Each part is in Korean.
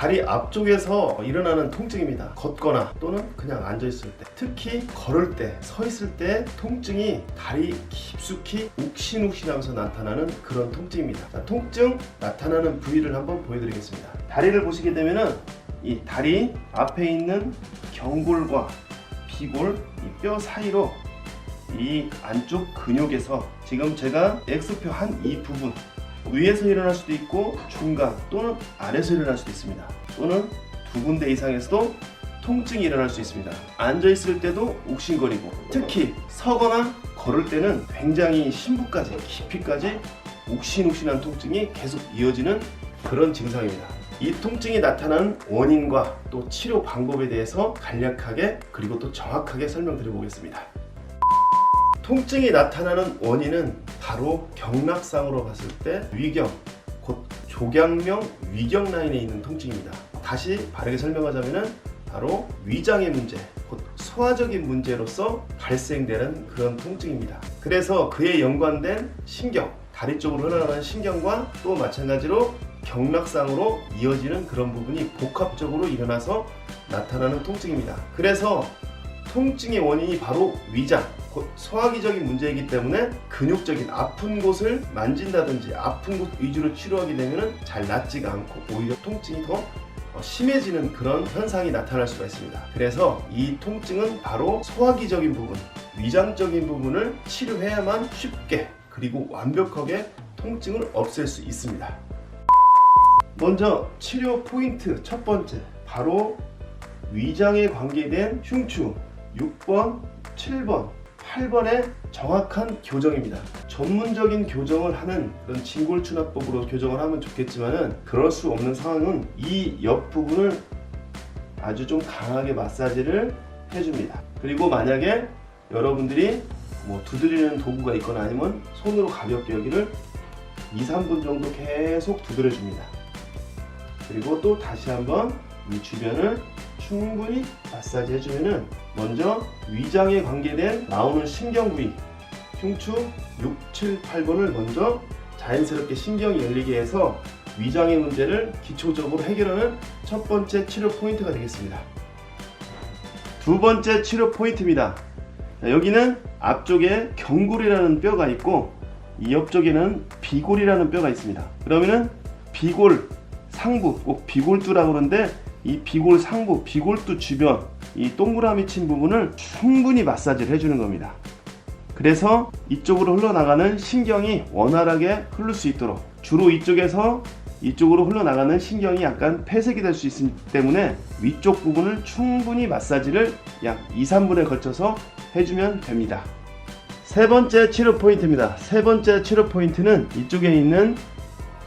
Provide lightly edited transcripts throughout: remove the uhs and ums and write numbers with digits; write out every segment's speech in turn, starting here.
다리 앞쪽에서 일어나는 통증입니다. 걷거나 또는 그냥 앉아있을 때, 특히 걸을 때, 서 있을 때 통증이 다리 깊숙이 욱신욱신하면서 나타나는 그런 통증입니다. 자, 통증 나타나는 부위를 한번 보여드리겠습니다. 다리를 보시게 되면은 이 다리 앞에 있는 경골과 비골, 이 뼈 사이로 이 안쪽 근육에서 지금 제가 X표 한 이 부분 위에서 일어날 수도 있고 중간 또는 아래에서 일어날 수도 있습니다. 또는 두 군데 이상에서도 통증이 일어날 수 있습니다. 앉아있을 때도 욱신거리고 특히 서거나 걸을 때는 굉장히 심부까지 깊이까지 욱신욱신한 통증이 계속 이어지는 그런 증상입니다. 이 통증이 나타나는 원인과 또 치료 방법에 대해서 간략하게 그리고 또 정확하게 설명드려 보겠습니다. 통증이 나타나는 원인은 바로 경락상으로 봤을 때 위경, 곧 조경명 위경 라인에 있는 통증입니다. 다시 바르게 설명하자면 바로 위장의 문제, 곧 소화적인 문제로서 발생되는 그런 통증입니다. 그래서 그에 연관된 신경, 다리 쪽으로 흘러나가는 신경과 또 마찬가지로 경락상으로 이어지는 그런 부분이 복합적으로 일어나서 나타나는 통증입니다. 그래서 통증의 원인이 바로 위장, 곧 소화기적인 문제이기 때문에 근육적인 아픈 곳을 만진다든지 아픈 곳 위주로 치료하게 되면 잘 낫지가 않고 오히려 통증이 더 심해지는 그런 현상이 나타날 수가 있습니다. 그래서 이 통증은 바로 소화기적인 부분, 위장적인 부분을 치료해야만 쉽게 그리고 완벽하게 통증을 없앨 수 있습니다. 먼저 치료 포인트 첫 번째, 바로 위장에 관계된 흉추 6번, 7번, 8번의 정확한 교정입니다. 전문적인 교정을 하는 그런 진골추납법으로 교정을 하면 좋겠지만은 그럴 수 없는 상황은 이 옆부분을 아주 좀 강하게 마사지를 해줍니다. 그리고 만약에 여러분들이 두드리는 도구가 있거나 아니면 손으로 가볍게 여기를 2-3분 정도 계속 두드려 줍니다. 그리고 또 다시 한번 이 주변을 충분히 마사지 해주면은 먼저 위장에 관계된 나오는 신경 부위 흉추 6, 7, 8번을 먼저 자연스럽게 신경이 열리게 해서 위장의 문제를 기초적으로 해결하는 첫 번째 치료 포인트가 되겠습니다. 두 번째 치료 포인트입니다. 자, 여기는 앞쪽에 경골이라는 뼈가 있고 이 옆쪽에는 비골이라는 뼈가 있습니다. 그러면은 비골 상부, 꼭 비골두라고 그러는데 이 비골 상부, 비골두 주변 이 동그라미 친 부분을 충분히 마사지를 해주는 겁니다. 그래서 이쪽으로 흘러나가는 신경이 원활하게 흐를 수 있도록 주로 이쪽에서 이쪽으로 흘러나가는 신경이 약간 폐색이 될 수 있기 때문에 위쪽 부분을 충분히 마사지를 약 2-3분에 걸쳐서 해주면 됩니다. 세 번째 치료 포인트입니다. 세 번째 치료 포인트는 이쪽에 있는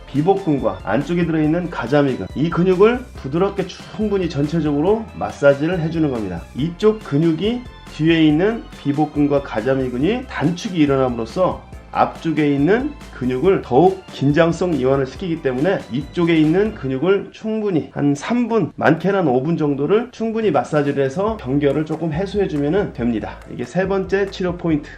비복근과 안쪽에 들어있는 가자미근, 이 근육을 부드럽게 충분히 전체적으로 마사지를 해주는 겁니다. 이쪽 근육이 뒤에 있는 비복근과 가자미근이 단축이 일어남으로써 앞쪽에 있는 근육을 더욱 긴장성 이완을 시키기 때문에 이쪽에 있는 근육을 충분히 한 3분, 많게는 한 5분 정도를 충분히 마사지를 해서 경결을 조금 해소해주면 됩니다. 이게 세 번째 치료 포인트.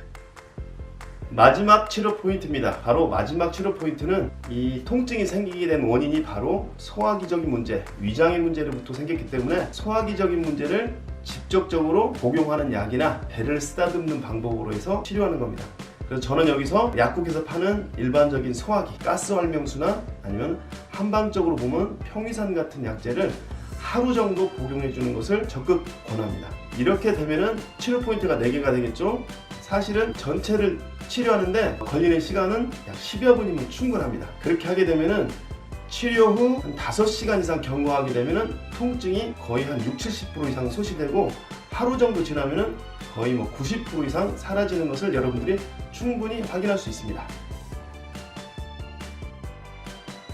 마지막 치료 포인트입니다. 바로 마지막 치료 포인트는 이 통증이 생기게 된 원인이 바로 소화기적인 문제, 위장의 문제로부터 생겼기 때문에 소화기적인 문제를 직접적으로 복용하는 약이나 배를 쓰다듬는 방법으로 해서 치료하는 겁니다. 그래서 저는 여기서 약국에서 파는 일반적인 소화기, 가스활명수나 아니면 한방적으로 보면 평위산 같은 약재를 하루 정도 복용해 주는 것을 적극 권합니다. 이렇게 되면은 치료 포인트가 4개가 되겠죠. 사실은 전체를 치료하는데 걸리는 시간은 약 10여 분이면 충분합니다. 그렇게 하게 되면은 치료 후 한 5시간 이상 경과하게 되면은 통증이 거의 한 60-70% 이상 소실되고 하루 정도 지나면은 거의 90% 이상 사라지는 것을 여러분들이 충분히 확인할 수 있습니다.